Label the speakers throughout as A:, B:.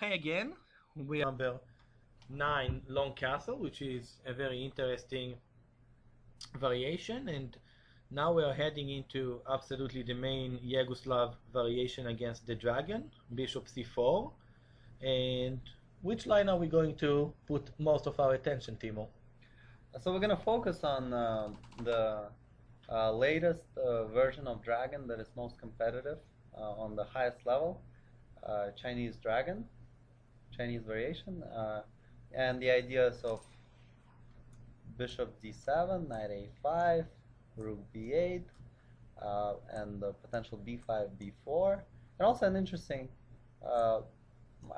A: Hi again. We are number 9 long castle, which is a very interesting variation, and now we are heading into absolutely the main Yugo-Slav variation against the dragon, bishop c4. And which line are we going to put most of our attention, Timur?
B: So we're going to focus on the latest version of Dragon that is most competitive on the highest level, ChineseDragon, Chinese variation, and the ideas of bishop d7, knight a5, rook b8, and the potential b5, b4, and also an interesting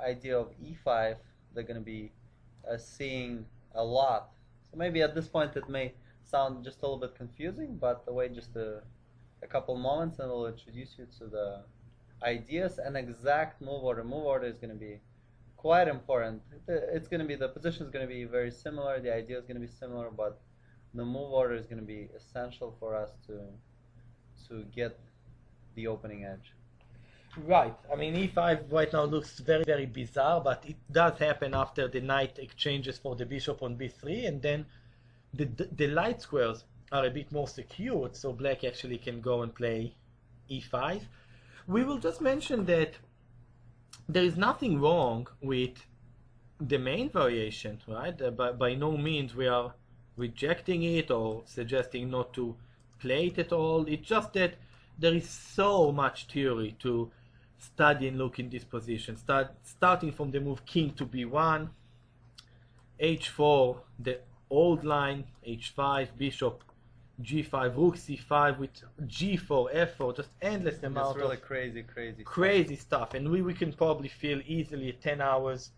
B: idea of e5 they're going to be seeing a lot. So maybe at this point it may sound just a little bit confusing, but wait just a couple moments and we'll introduce you to the ideas and exact move order. Move order is going to be quite important. It's going to be, the position is going to be very similar, the idea is going to be similar, but the move order is going to be essential for us to get the opening edge.
A: Right. I mean, e5 right now looks very, very bizarre, but it does happen after the knight exchanges for the bishop on b3, and then the light squares are a bit more secured, so black actually can go and play e5. We will just mention that there is nothing wrong with the main variation, right? By no means we are rejecting it or suggesting not to play it at all. It's just that there is so much theory to study and look in this position. Starting from the move king to b1, h4, the old line, h5, bishop g5, rook c5 with g4, f4, just endless amount
B: really
A: of
B: crazy
A: stuff. And we can probably fill easily 10 hours,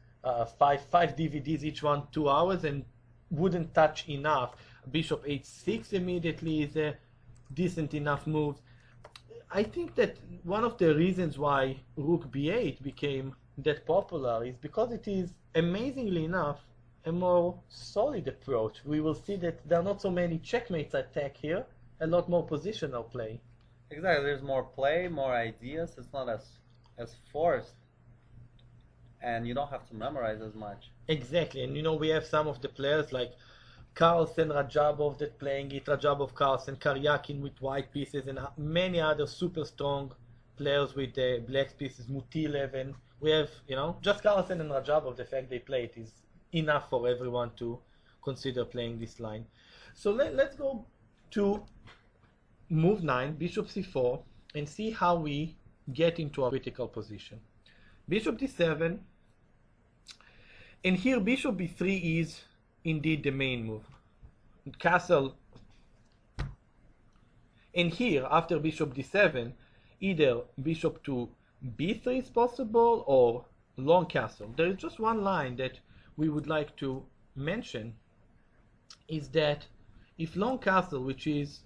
A: five DVDs, each one 2 hours, and wouldn't touch enough. Bishop h6 immediately is a decent enough move. I think that one of the reasons why rook b8 became that popular is because it is, amazingly enough, a more solid approach. We will see that there are not so many checkmates attack here, a lot more positional play.
B: Exactly, there's more play, more ideas, it's not as forced, and you don't have to memorize as much.
A: Exactly, and you know, we have some of the players like Carlsen, Rajabov that playing it, Rajabov, Carlsen, Karyakin with white pieces, and many other super strong players with black pieces, Mutilev, and we have, you know, just Carlsen and Rajabov, the fact they play it is enough for everyone to consider playing this line. So let's go to move 9, bishop c4, and see how we get into a critical position. Bishop d7, and here bishop b3 is indeed the main move. Castle, and here after bishop d7, either bishop to b3 is possible or long castle. There is just one line that we would like to mention, is that if long castle, which is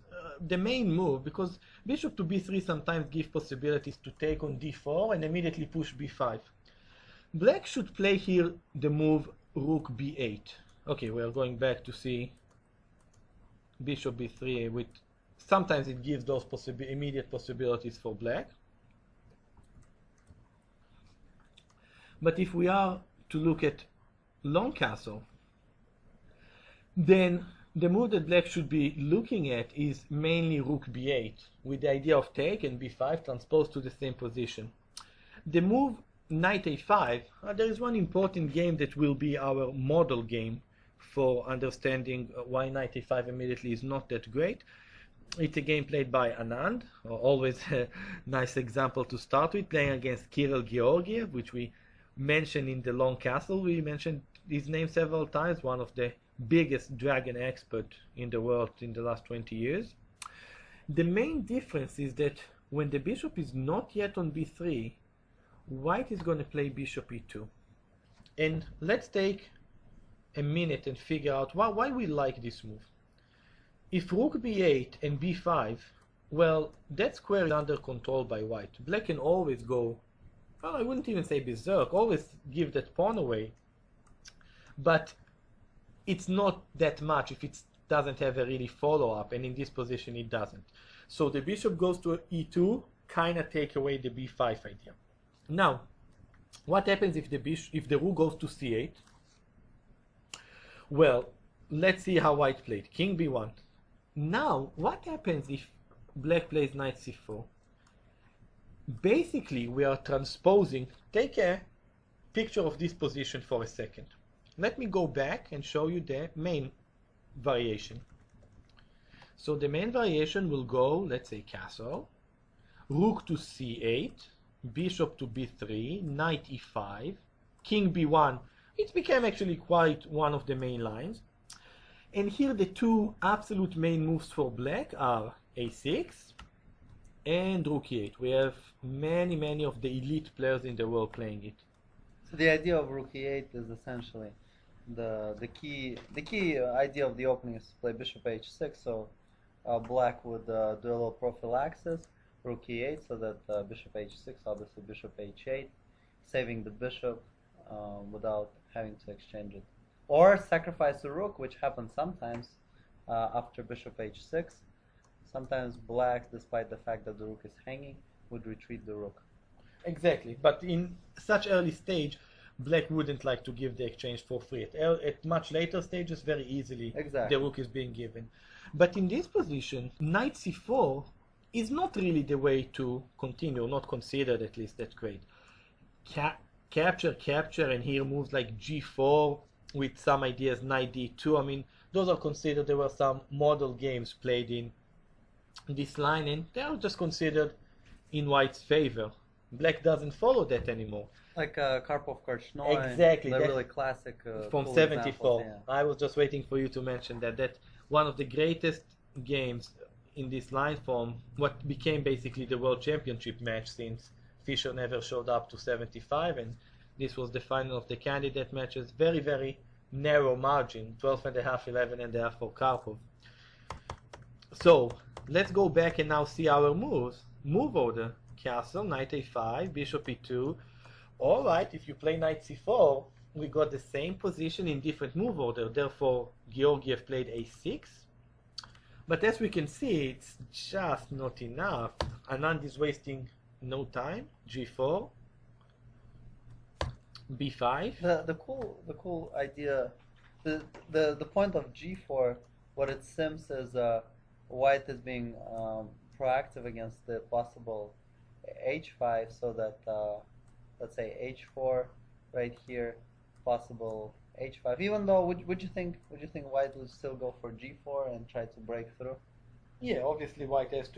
A: the main move, because bishop to b3 sometimes give possibilities to take on d4 and immediately push b5. Black should play here the move rook b8. Okay, we are going back to see bishop b3 with, sometimes it gives those immediate possibilities for black. But if we are to look at long castle, then the move that black should be looking at is mainly rook b8, with the idea of take and b5 transposed to the same position. The move knight a5, there is one important game that will be our model game for understanding why knight a5 immediately is not that great. It's a game played by Anand, always a nice example to start with, playing against Kirill Georgiev, which we mentioned in the long castle. We mentioned his name several times, one of the biggest dragon expert in the world in the last 20 years. The main difference is that when the bishop is not yet on b3, white is going to play bishop e2. And let's take a minute and figure out why we like this move. If rook b8 and b5, well, that square is under control by white. Black can always go, well, I wouldn't even say berserk, always give that pawn away. But it's not that much if it doesn't have a really follow-up, and in this position it doesn't. So the bishop goes to e2, kind of take away the b5 idea. Now, What happens if the rook goes to c8? Well, let's see how white played. King b1. Now, what happens if black plays knight c4? Basically, we are transposing. Take a picture of this position for a second. Let me go back and show you the main variation. So the main variation will go, let's say castle, rook to c8, bishop to b3, knight e5, king b1. It became actually quite one of the main lines. And here the two absolute main moves for black are a6 and rook e8. We have many of the elite players in the world playing it.
B: So the idea of rook e8 is essentially the key idea of the opening is to play bishop h6. So black would do a little prophylaxis, rook e8, so that bishop h6, obviously bishop h8, saving the bishop without having to exchange it. Or sacrifice the rook, which happens sometimes after bishop h6. Sometimes black, despite the fact that the rook is hanging, would retreat the rook.
A: Exactly, but in such early stage, black wouldn't like to give the exchange for free. At much later stages, very easily,
B: exactly,
A: the rook is being given. But in this position, knight c4 is not really the way to continue, not considered at least that great. Capture, and here moves like g4 with some ideas, knight d2. I mean, those are considered, there were some model games played in this line, and they are just considered in white's favor. Black doesn't follow that anymore.
B: Like Karpov-Korchnoi,
A: exactly,
B: the really classic
A: from
B: cool
A: 74.
B: Yeah.
A: I was just waiting for you to mention that one of the greatest games in this line from what became basically the world championship match, since Fischer never showed up to 75, and this was the final of the candidate matches. Very narrow margin, 12.5, 11.5 for Karpov. So let's go back and now see our moves. Move order: castle, knight a5, bishop e2. Alright, if you play knight c4, we got the same position in different move order. Therefore, Georgiev played a6. But as we can see, it's just not enough. Anand is wasting no time. G4, b5.
B: The cool idea, the point of g4, what it seems is white is being proactive against the possible h5, so that let's say h4 right here, possible h5. Even though, would you think white would still go for g4 and try to break through?
A: Yeah, obviously white has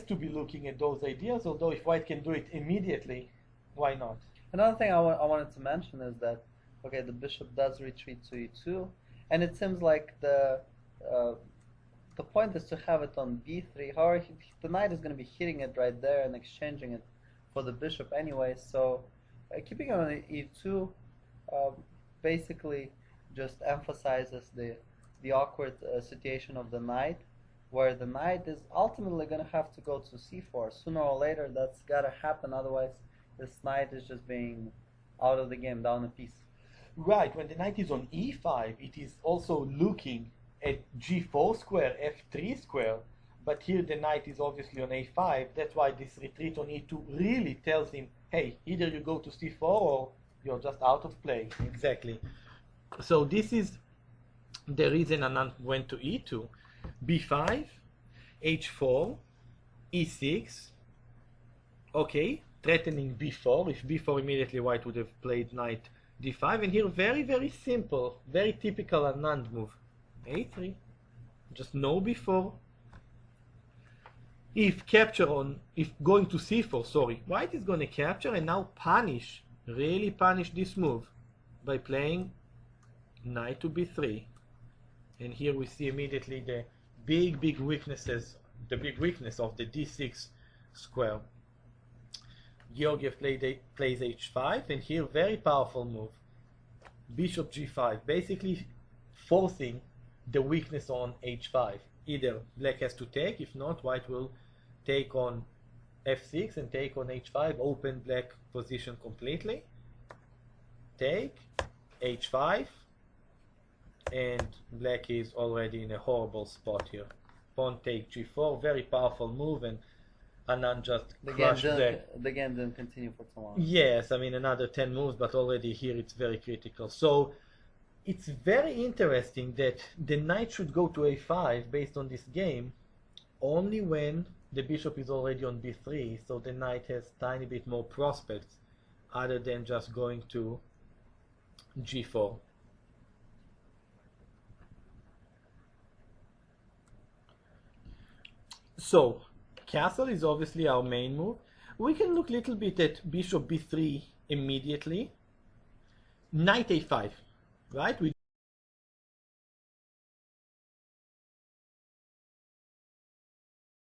A: to be looking at those ideas. Although if white can do it immediately, why not?
B: Another thing I wanted to mention is that, okay, the bishop does retreat to e2, and it seems like the point is to have it on b3. However, the knight is going to be hitting it right there and exchanging it for the bishop anyway. So keeping it on e2 basically just emphasizes the awkward situation of the knight, where the knight is ultimately going to have to go to c4. Sooner or later, that's got to happen. Otherwise, this knight is just being out of the game, down a piece.
A: Right, when the knight is on e5, it is also looking at g4 square, f3 square, but here the knight is obviously on a5. That's why this retreat on e2 really tells him, hey, either you go to c4 or you're just out of play. Exactly. So this is the reason Anand went to e2. b5, h4, e6, okay, threatening b4. If b4 immediately, white would have played knight d5, and here very simple, very typical Anand move, a3, just no b4. If going to c4, sorry, white is going to capture and now really punish this move by playing knight to b3. And here we see immediately the big weaknesses, the big weakness of the d6 square. Georgiev plays h5, and here very powerful move, bishop g5, basically forcing the weakness on h5. Either black has to take, if not, white will take on f6 and take on h5, open black position completely. Take, h5, and black is already in a horrible spot here. Pawn take g4, very powerful move, and Anand just
B: The game
A: crushed black.
B: didn't, the game didn't continue for too long.
A: Yes, I mean another 10 moves, but already here it's very critical. So it's very interesting that the knight should go to a5 based on this game only when the bishop is already on b3, so the knight has tiny bit more prospects other than just going to g4. So castle is obviously our main move. We can look a little bit at bishop b3 immediately. Knight a5, right? We